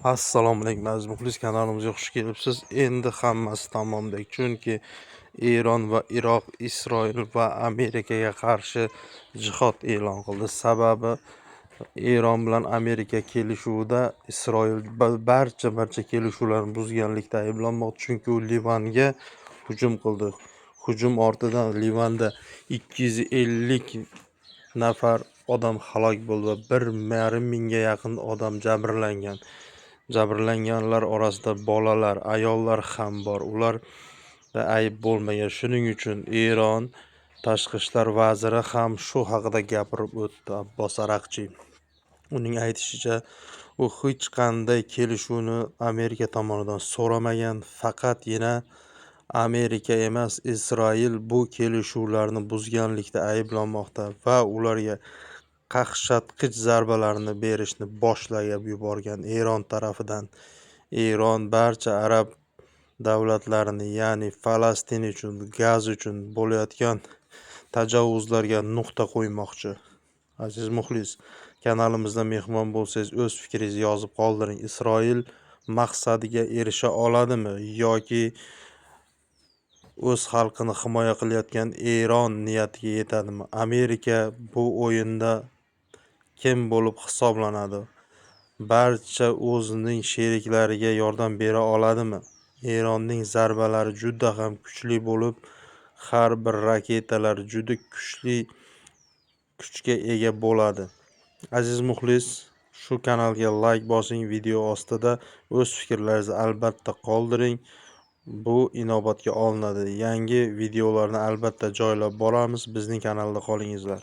Assalomu alaykum aziz muxlis, kanalimizga xush kelibsiz. Endi hammasi tamomdek, chunki Eron va Iroq Isroil va Amerikaga qarshi jihod e'lon qildi. Sababi Eron bilan Amerika kelishuvida Isroil barcha kelishuvlarni buzganlikda ayblanmoqda, chunki u Livanga hujum qildi. Hujum ortidan Livanda 250 nafar odam halok bo'ldi va 1,5 mingga yaqin odam jabrlangan. Jabrlanganlar orasida bolalar, ayollar ham bor. Ularda ayb bo'lmagan. Shuning uchun Eron tashqi ishlar vaziri ham shu haqida gapirib o'tdi, Abbos Araqchi. Uning aytishicha, u hech qanday kelishuvni Amerika tomonidan so'ramagan, faqatgina Amerika emas, Isroil bu kelishuvlarni buzganlikda ayblanmoqda va ularga qaqshatqich zarbalarni berishni boshlab yuborgan Eron tarafidan. Eron barcha arab davlatlarini, ya'ni Falastin uchun, Gaz uchun bo'layotgan tajovuzlarga nuqta qo'ymoqchi. Aziz muxlis, kanalimizda mehmon bo'lsangiz, o'z fikringizni yozib qoldiring. Isroil maqsadiga erisha oladimi yoki o'z xalqini himoya qilayotgan Eron niyatiga yetadimi? Amerika bu o'yinda kim bo'lib hisoblanadi? Barcha o'zining sheriklariga yordam bera oladimi? Eronning zarbalari juda ham kuchli bo'lib, har bir raketalar juda kuchli kuchga ega bo'ladi. Aziz muxlis, shu kanalga like bosing, video ostida o'z fikrlaringizni albatta qoldiring. Bu inobatga olinadi. Yangi videolarni albatta joylab boramiz. Bizning kanalda qolingizlar.